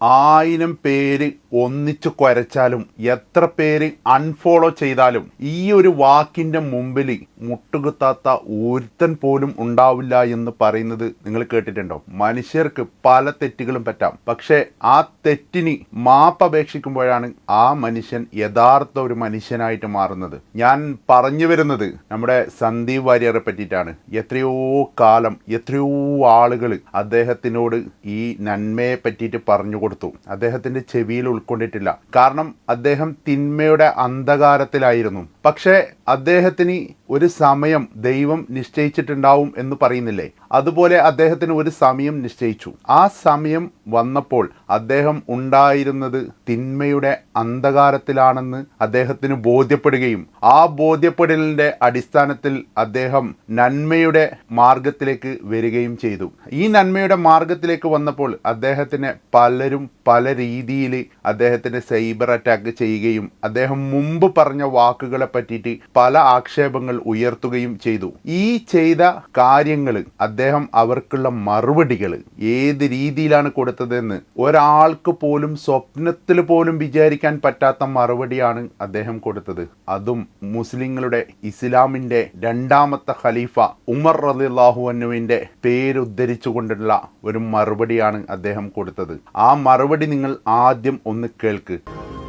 1000 പേര് ഒന്നിച്ചു കുരച്ചാലും എത്ര പേര് അൺഫോളോ ചെയ്താലും ഈ ഒരു വാക്കിന്റെ മുമ്പിൽ മുട്ടുകുത്താത്ത ഒരുത്തൻ പോലും ഉണ്ടാവില്ല എന്ന് പറയുന്നത് നിങ്ങൾ കേട്ടിട്ടുണ്ടോ? മനുഷ്യർക്ക് പല തെറ്റുകളും പറ്റാം, പക്ഷെ ആ തെറ്റിന് മാപ്പ് അപേക്ഷിക്കുമ്പോഴാണ് ആ മനുഷ്യൻ യഥാർത്ഥ ഒരു മനുഷ്യനായിട്ട് മാറുന്നത്. ഞാൻ പറഞ്ഞു വരുന്നത് നമ്മുടെ സന്ദീപ് വാര്യരെ പറ്റിയിട്ടാണ്. എത്രയോ കാലം എത്രയോ ആളുകൾ അദ്ദേഹത്തിനോട് ഈ നന്മയെ പറ്റിയിട്ട് പറഞ്ഞു കൊടുത്തു. അദ്ദേഹത്തിന്റെ ചെവിയിൽ ഉൾക്കൊണ്ടിട്ടില്ല. കാരണം അദ്ദേഹം തിന്മയുടെ അന്ധകാരത്തിലായിരുന്നു. പക്ഷേ അദ്ദേഹത്തിന് ഒരു സമയം ദൈവം നിശ്ചയിച്ചിട്ടുണ്ടാവും എന്ന് പറയുന്നില്ലേ, അതുപോലെ അദ്ദേഹത്തിന് ഒരു സമയം നിശ്ചയിച്ചു. ആ സമയം വന്നപ്പോൾ അദ്ദേഹം ഉണ്ടായിരുന്നത് തിന്മയുടെ അന്ധകാരത്തിലാണെന്ന് അദ്ദേഹത്തിന് ബോധ്യപ്പെടുകയും ആ ബോധ്യപ്പെടലിന്റെ അടിസ്ഥാനത്തിൽ അദ്ദേഹം നന്മയുടെ മാർഗത്തിലേക്ക് വരികയും ചെയ്തു. ഈ നന്മയുടെ മാർഗത്തിലേക്ക് വന്നപ്പോൾ അദ്ദേഹത്തിന് പലരും പല രീതിയിൽ അദ്ദേഹത്തിന് സൈബർ അറ്റാക്ക് ചെയ്യുകയും അദ്ദേഹം മുമ്പ് പറഞ്ഞ വാക്കുകളെ പറ്റിയിട്ട് പല ആക്ഷേപങ്ങൾ ഉയർത്തുകയും ചെയ്തു. ഈ ചെയ്ത കാര്യങ്ങൾ അദ്ദേഹം അവർക്കുള്ള മറുപടികൾ ഏത് രീതിയിലാണ് കൊടുത്തതെന്ന് ഒരാൾക്ക് പോലും സ്വപ്നത്തിൽ പോലും വിചാരിക്കാൻ പറ്റാത്ത മറുപടിയാണ് അദ്ദേഹം കൊടുത്തത്. അതും മുസ്ലിങ്ങളുടെ ഇസ്ലാമിന്റെ രണ്ടാമത്തെ ഖലീഫ ഉമർ റളിയല്ലാഹു അൻഹുവിന്റെ പേരുദ്ധരിച്ചുകൊണ്ടുള്ള ഒരു മറുപടിയാണ് അദ്ദേഹം കൊടുത്തത്. ആ മറുപടി നിങ്ങൾ ആദ്യം ഒന്ന് കേൾക്ക്.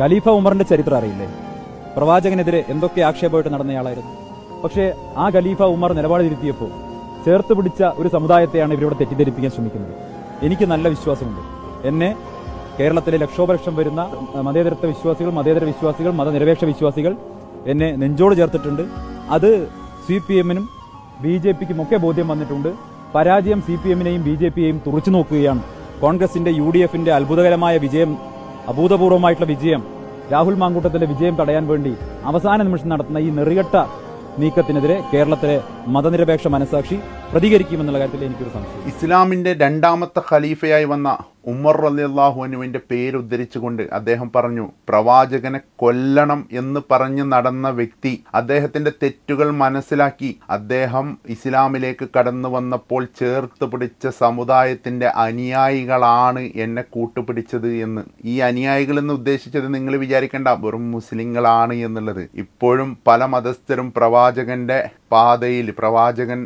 ഖലീഫ ഉമറിന്റെ ചരിത്രം അറിയില്ലേ? പ്രവാചകനെതിരെ എന്തൊക്കെ ആക്ഷേപമായിട്ട് നടന്നയാളായിരുന്നു. പക്ഷേ ആ ഖലീഫ ഉമർ നിലപാട് തിരുത്തിയപ്പോൾ ചേർത്ത് പിടിച്ച ഒരു സമുദായത്തെയാണ് ഇവരിവിടെ തെറ്റിദ്ധരിപ്പിക്കാൻ ശ്രമിക്കുന്നത്. എനിക്ക് നല്ല വിശ്വാസമുണ്ട്. എന്നെ കേരളത്തിലെ ലക്ഷോപലക്ഷം വരുന്ന മതേതരത്വ വിശ്വാസികൾ, മതേതര വിശ്വാസികൾ, മതനിരപേക്ഷ വിശ്വാസികൾ എന്നെ നെഞ്ചോട് ചേർത്തിട്ടുണ്ട്. അത് CPM-നും BJP-ക്കും ഒക്കെ ബോധ്യം വന്നിട്ടുണ്ട്. പരാജയം CPM-നെയും BJP-യെയും തുറച്ചു നോക്കുകയാണ്. കോൺഗ്രസിന്റെ UDF-ന്റെ അത്ഭുതകരമായ വിജയം, അഭൂതപൂർവമായിട്ടുള്ള വിജയം, രാഹുൽ മാങ്കൂട്ടത്തിന്റെ വിജയം തടയാൻ വേണ്ടി അവസാന നിമിഷം നടത്തുന്ന ഈ നെറികെട്ട നീക്കത്തിനെതിരെ കേരളത്തിലെ മതനിരപേക്ഷ മനസാക്ഷി പ്രതികരിക്കുമെന്നുള്ള കാര്യത്തിൽ എനിക്കൊരു സംശയം. ഇസ്ലാമിന്റെ രണ്ടാമത്തെ ഖലീഫയായി വന്ന ഉമർ റളിയല്ലാഹു അൻഹുവിന്റെ പേരുദ്ധരിച്ചുകൊണ്ട് അദ്ദേഹം പറഞ്ഞു, പ്രവാചകനെ കൊല്ലണം എന്ന് പറഞ്ഞ് നടന്ന വ്യക്തി അദ്ദേഹത്തിന്റെ തെറ്റുകൾ മനസ്സിലാക്കി അദ്ദേഹം ഇസ്ലാമിലേക്ക് കടന്നു വന്നപ്പോൾ ചേർത്ത് പിടിച്ച സമുദായത്തിന്റെ അനുയായികളാണ് എന്നെ കൂട്ടുപിടിച്ചത് എന്ന്. ഈ അനുയായികൾ എന്ന് ഉദ്ദേശിച്ചത് നിങ്ങൾ വിചാരിക്കേണ്ട വെറും മുസ്ലിങ്ങളാണ് എന്നുള്ളത്. ഇപ്പോഴും പല മതസ്ഥരും പ്രവാചകന്റെ പാതയിൽ പ്രവാചകൻ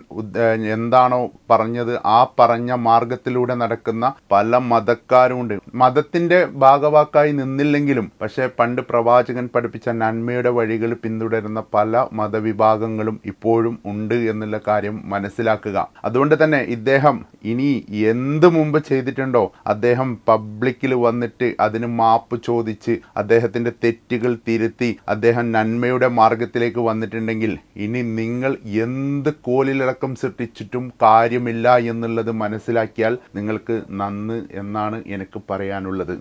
എന്താണോ പറഞ്ഞത് ആ പറഞ്ഞ മാർഗത്തിലൂടെ നടക്കുന്ന പല മതക്കാരുമുണ്ട്. മതത്തിന്റെ ഭാഗവാക്കായി നിന്നില്ലെങ്കിലും പക്ഷെ പണ്ട് പ്രവാചകൻ പഠിപ്പിച്ച നന്മയുടെ വഴികൾ പിന്തുടരുന്ന പല മതവിഭാഗങ്ങളും ഇപ്പോഴും ഉണ്ട് എന്നുള്ള കാര്യം മനസ്സിലാക്കുക. അതുകൊണ്ട് തന്നെ ഇദ്ദേഹം ഇനി എന്ത് മുമ്പ് ചെയ്തിട്ടുണ്ടോ അദ്ദേഹം പബ്ലിക്കിൽ വന്നിട്ട് അതിന് മാപ്പ് ചോദിച്ച് അദ്ദേഹത്തിന്റെ തെറ്റുകൾ തിരുത്തി അദ്ദേഹം നന്മയുടെ മാർഗത്തിലേക്ക് വന്നിട്ടുണ്ടെങ്കിൽ ഇനി നിങ്ങൾ എന്ത് കോലിലടക്കം സൃഷ്ടിച്ചിട്ടും കാര്യമില്ല എന്നുള്ളത് മനസ്സിലാക്കിയാൽ നിങ്ങൾക്ക് നന്ന് എന്നാണ് എനിക്ക് പറയാനുള്ളത്.